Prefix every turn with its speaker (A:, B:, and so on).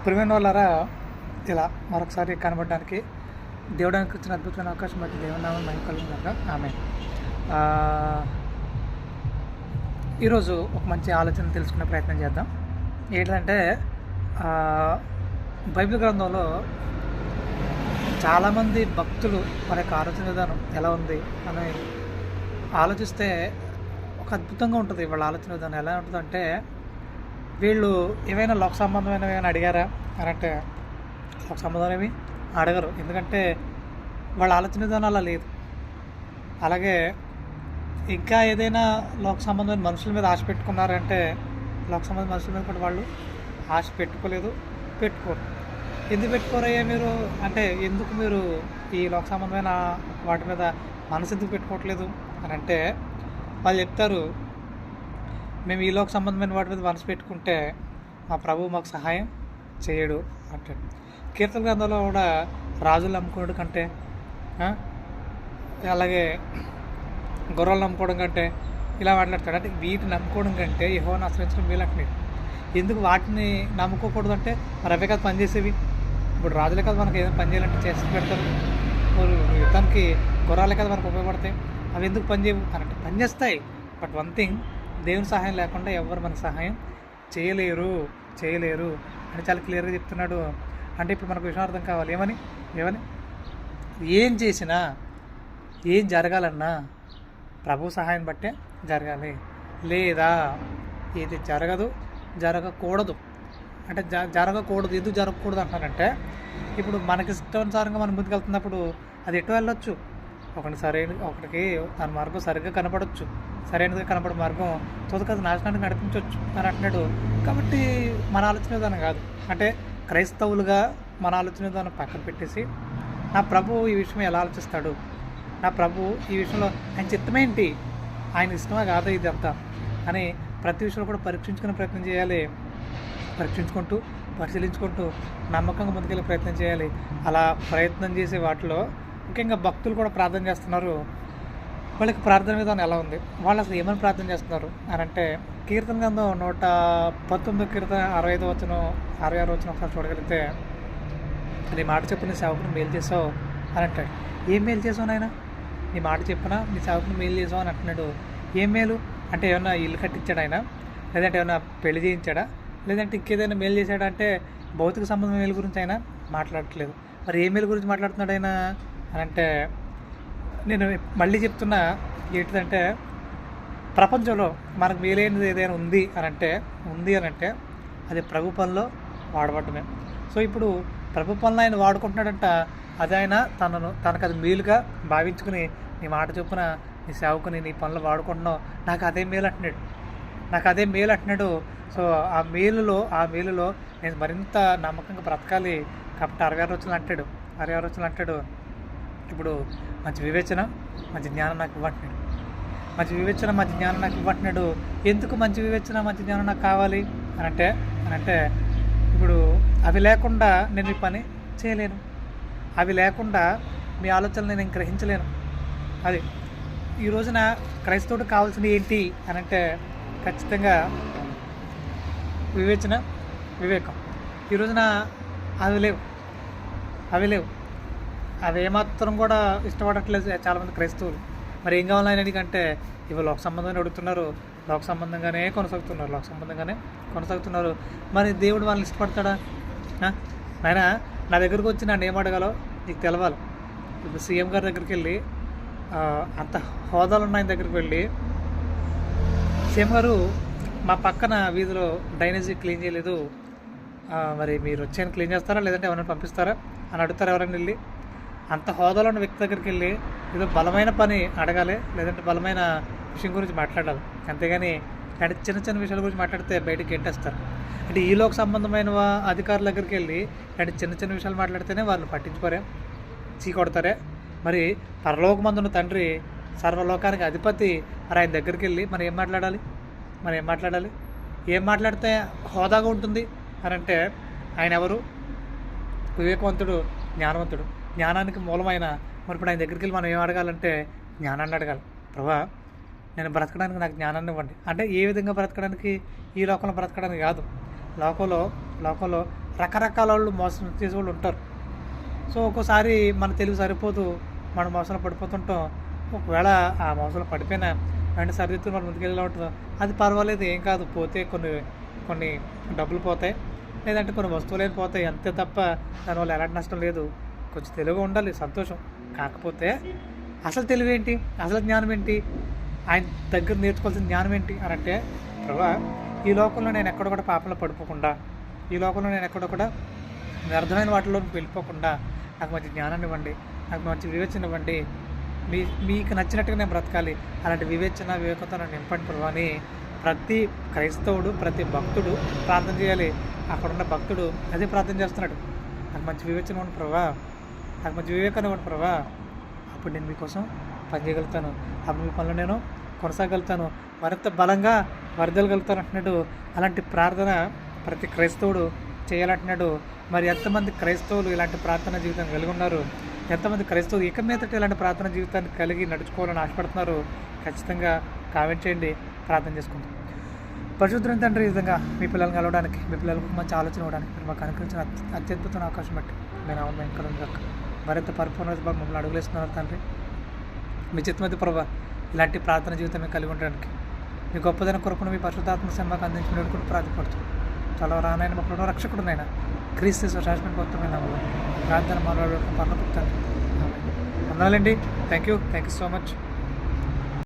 A: ప్రియమైన వాళ్ళారా, ఇలా మరొకసారి కనబడడానికి దేవుడానికి ఇచ్చిన అద్భుతమైన అవకాశం బట్టి దేవుని నామం మహిమ కలుగుగాక. ఆమె ఈరోజు ఒక మంచి ఆలోచన తెలుసుకునే ప్రయత్నం చేద్దాం. ఏంటంటే బైబిల్ గ్రంథంలో చాలామంది భక్తులు వారి యొక్క ఆలోచన విధానం ఎలా ఉంది అని ఆలోచిస్తే ఒక అద్భుతంగా ఉంటుంది. వాళ్ళ ఆలోచన విధానం ఎలా ఉంటుందంటే, వీళ్ళు ఏమైనా లోక సంబంధమైనవి ఏమైనా అడిగారా అని అంటే లోక సంబంధం ఏమి అడగరు. ఎందుకంటే వాళ్ళ ఆలోచన విధానం అలా లేదు. అలాగే ఇంకా ఏదైనా లోక సంబంధమైన మనుషుల మీద ఆశ పెట్టుకున్నారంటే లోక సంబంధం మనుషుల మీద కూడా వాళ్ళు ఆశ పెట్టుకోలేదు, పెట్టుకోరు. ఎందుకు పెట్టుకోరయ్యా మీరు అంటే, ఎందుకు మీరు ఈ లోక సంబంధమైన వాటి మీద మనసు ఎందుకు పెట్టుకోవట్లేదు అని అంటే వాళ్ళు చెప్తారు, మేము ఈ లోక సంబంధమైన వాటి మీద మనసు పెట్టుకుంటే మా ప్రభువు మాకు సహాయం చేయడు అంటాడు. కీర్తన గ్రంథంలో కూడా రాజులు నమ్ముకోవడం కంటే, అలాగే గొర్రెలు నమ్ముకోవడం కంటే ఇలా మాట్లాడతాడు. అంటే వీటిని నమ్ముకోవడం కంటే యెహోవాను ఆశ్రయించడం వీలు అంటున్నాడు. ఎందుకు వాటిని నమ్ముకోకూడదు అంటే, మరి అవే కదా పనిచేసేవి. ఇప్పుడు రాజులే కదా మనకి ఏదైనా పని చేయాలంటే చేసి పెడతారు. యుద్ధానికి గుర్రాలే కదా మనకు ఉపయోగపడతాయి. అవి ఎందుకు పనిచేయవు అని అంటే పనిచేస్తాయి. బట్ వన్ థింగ్, దేవుని సహాయం లేకుండా ఎవరు మనకు సహాయం చేయలేరు అని చాలా క్లియర్గా చెప్తున్నాడు. అంటే ఇప్పుడు మనకు విషయం అర్థం కావాలి. ఏమని ఏం చేసినా ఏం జరగాలన్నా ప్రభు సహాయం బట్టే జరగాలి. లేదా ఇది జరగకూడదు అంటే జరగకూడదు. ఎందుకు జరగకూడదు అంటానంటే, ఇప్పుడు మనకి ఇష్టానుసారంగా మనం ముందుకు వెళ్తున్నప్పుడు అది ఎటు వెళ్ళొచ్చు. ఒకటికి దాని మార్గం సరిగ్గా కనపడవచ్చు, సరైనదిగా కనపడే మార్గం తొదకది నాశనానికి నడిపించవచ్చు అని అంటున్నాడు. కాబట్టి మన ఆలోచన విధానం కాదు. అంటే క్రైస్తవులుగా మన ఆలోచన విధానం పక్కన పెట్టేసి, నా ప్రభు ఈ విషయం ఎలా ఆలోచిస్తాడు, నా ప్రభు ఈ విషయంలో ఆయన చిత్తమేంటి, ఆయన ఇష్టమా కాదా ఇదంతా అని ప్రతి విషయంలో కూడా పరీక్షించుకునే ప్రయత్నం చేయాలి. పరిశీలించుకుంటూ నమ్మకంగా ముందుకెళ్ళే ప్రయత్నం చేయాలి. అలా ప్రయత్నం చేసే వాటిలో ముఖ్యంగా భక్తులు కూడా ప్రార్థన చేస్తున్నారు. వాళ్ళకి ప్రార్థన విధానం ఎలా ఉంది, వాళ్ళు అసలు ఏమని ప్రార్థన చేస్తున్నారు అని అంటే, కీర్తన గ్రంథం 119 కీర్తన 65 వచనం 66 వచనం ఒకసారి చూడగలిగితే, నీ మాట చెప్పు నీ సేవకుని మేలు చేసావు అని అంటాడు. ఏం మేలు చేసావు నాయన, నీ మాట చెప్పినా నీ సేవకుని మేలు చేసావు అని అంటున్నాడు. ఏం మేలు అంటే, ఏమన్నా ఇల్లు కట్టించాడు ఆయన, లేదంటే ఏమన్నా పెళ్లి చేయించాడా, లేదంటే ఇంకేదైనా మేలు చేశాడా అంటే భౌతిక సంబంధం మేలు గురించి ఆయన మాట్లాడట్లేదు. మరి ఏ మేలు గురించి మాట్లాడుతున్నాడు ఆయన అని అంటే, నేను మళ్ళీ చెప్తున్నా ఏంటిదంటే, ప్రపంచంలో మనకు మేలైనది ఏదైనా ఉంది అని అంటే అది ప్రభు పనిలో వాడబడటమే. సో ఇప్పుడు ప్రభు పనులు ఆయన వాడుకుంటున్నాడంట. అది ఆయన తనకు అది మేలుగా భావించుకుని, నీ మాట చొప్పున నీ సేవకుని నీ పనులు వాడుకుంటున్నావు, నాకు అదే మేలు అంటున్నాడు. సో ఆ మేలులో నేను మరింత నమ్మకంగా బ్రతకాలి. కాబట్టి 66 వచనాలు అంటాడు, ఇప్పుడు మంచి వివేచన మంచి జ్ఞానం నాకు ఇవ్వంటున్నాడు. ఎందుకు మంచి వివేచన మంచి జ్ఞానం నాకు కావాలి అని అంటే ఇప్పుడు అవి లేకుండా నేను ఈ పని చేయలేను, అవి లేకుండా మీ ఆలోచనలు నేను గ్రహించలేను. అది ఈ రోజున క్రైస్తవుడికి కావాల్సింది ఏంటి అని అంటే ఖచ్చితంగా వివేకం. ఈ రోజున అవి లేవు. అవి ఏమాత్రం కూడా ఇష్టపడట్లేదు చాలామంది క్రైస్తవులు. మరి ఏం కావాలని ఎందుకంటే ఇవి లోక సంబంధంగానే అడుగుతున్నారు, లోక సంబంధంగానే కొనసాగుతున్నారు. మరి దేవుడు వాళ్ళని ఇష్టపడతాడా? ఆయన నా దగ్గరకు వచ్చి నన్ను ఏం అడగాలో నీకు తెలవాలి. ఇప్పుడు సీఎం గారి దగ్గరికి వెళ్ళి, అంత హోదాలు ఉన్న ఆయన దగ్గరికి వెళ్ళి, సీఎం గారు మా పక్కన వీధిలో డ్రైనేజీ క్లీన్ చేయలేదు, మరి మీరు వచ్చి క్లీన్ చేస్తారా లేదంటే ఎవరైనా పంపిస్తారా అని అడుగుతారు. ఎవరైనా వెళ్ళి అంత హోదాలో ఉన్న వ్యక్తి దగ్గరికి వెళ్ళి ఏదో బలమైన పని అడగాలి, లేదంటే బలమైన విషయం గురించి మాట్లాడాలి. అంతేగాని అంటే చిన్న విషయాల గురించి మాట్లాడితే బయటకు గెంటేస్తారు. అంటే ఈ లోక సంబంధమైన అధికారుల దగ్గరికి వెళ్ళి అంటే చిన్న విషయాలు మాట్లాడితేనే వాళ్ళు పట్టించుకోరే, చీకొడతారే. మరి పరలోకమందున్న తండ్రి సర్వలోకానికి అధిపతి, మరి ఆయన దగ్గరికి వెళ్ళి మనం ఏం మాట్లాడాలి, ఏం మాట్లాడితే హోదాగా ఉంటుంది అని అంటే, ఆయన ఎవరు? వివేకవంతుడు, జ్ఞానవంతుడు, జ్ఞానానికి మూలమైన. మరి ఇప్పుడు ఆయన దగ్గరికి వెళ్ళి మనం ఏం అడగాలంటే జ్ఞానాన్ని అడగాలి. ప్రభా, నేను బ్రతకడానికి నాకు జ్ఞానాన్ని ఇవ్వండి అంటే ఏ విధంగా బ్రతకడానికి? ఈ లోకంలో బ్రతకడానికి కాదు, లోకంలో రకరకాల వాళ్ళు మోసం చేసేవాళ్ళు ఉంటారు. సో ఒక్కోసారి మన తెలివి సరిపోదు, మనం మోసంలో పడిపోతుంటాం. ఒకవేళ ఆ మోసంలో పడిపోయినా వెంటనే సరిదిద్దుకుని మనం ముందుకెళ్ళేలా ఉంటుంది. అది పర్వాలేదు, ఏం కాదు, పోతే కొన్ని కొన్ని డబ్బులు పోతాయి, లేదంటే కొన్ని వస్తువులేని పోతాయి అంతే తప్ప దానివల్ల ఎలాంటి నష్టం లేదు. కొంచెం తెలివిగా ఉండాలి, సంతోషం. కాకపోతే అసలు తెలివి ఏంటి, అసలు జ్ఞానం ఏంటి, ఆయన దగ్గర నేర్చుకోవాల్సిన జ్ఞానం ఏంటి అని అంటే, ప్రభా ఈ లోకంలో నేను ఎక్కడ కూడా పాపంలో పడిపోకుండా, ఈ లోకంలో నేను ఎక్కడ కూడా వ్యర్థమైన వాటిలో వెళ్ళిపోకుండా నాకు మంచి జ్ఞానాన్ని ఇవ్వండి, నాకు మంచి వివేచన ఇవ్వండి, మీకు నచ్చినట్టుగా నేను బ్రతకాలి, అలాంటి వివేచన వివేకంతో నన్ను నింపండి ప్రభా అని ప్రతి క్రైస్తవుడు, ప్రతి భక్తుడు ప్రార్థన చేయాలి. అక్కడున్న భక్తుడు అదే ప్రార్థన చేస్తున్నాడు. నాకు మంచి వివేచన ఇవ్వండి ప్రభా, నాకు మంచి వివేకాన్ని ఇవ్వండి ప్రభా, అప్పుడు నేను మీకోసం పనిచేయగలుగుతాను, అప్పుడు మీ పనులు నేను కొనసాగలుగుతాను, మరింత బలంగా వరదలగలుగుతాను అంటున్నాడు. అలాంటి ప్రార్థన ప్రతి క్రైస్తవుడు చేయాలంటున్నాడు. మరి ఎంతమంది క్రైస్తవులు ఇలాంటి ప్రార్థన జీవితం కలిగి ఉన్నారు, ఎంతమంది క్రైస్తవులు ఇక మీదట ఇలాంటి ప్రార్థన జీవితాన్ని కలిగి నడుచుకోవాలని ఆశపడుతున్నారు? ఖచ్చితంగా కామెంట్ చేయండి, ప్రార్థన చేసుకుందాం. పరిశుద్ధుని తండ్రి, ఈ విధంగా మీ పిల్లల్ని కలవడానికి, మీ పిల్లలకు మంచి ఆలోచన ఇవ్వడానికి మీరు మాకు అనుకరించిన అత్యద్భుతమైన అవకాశం బట్టి నేను అవును వెంకటం మరింత పరిపూర్ణత మమ్మల్ని అడుగులేస్తున్నారు తండ్రి. మీ చిత్తమతి ప్రభావ ఇలాంటి ప్రార్థన జీవితం మేము కలిగి ఉండడానికి మీ గొప్పదైన కొరకును మీ పరిశుద్ధాత్మ సేవకు అందించిన కూడా ప్రార్థపడుతుంది. చాలా రానైన మాకు రక్షకుడునైనా క్రీస్తు శాశ్వత గొప్పమైన ప్రార్థన మనలో పర్ణపుతాను. వందనాలండి. Thank you so much.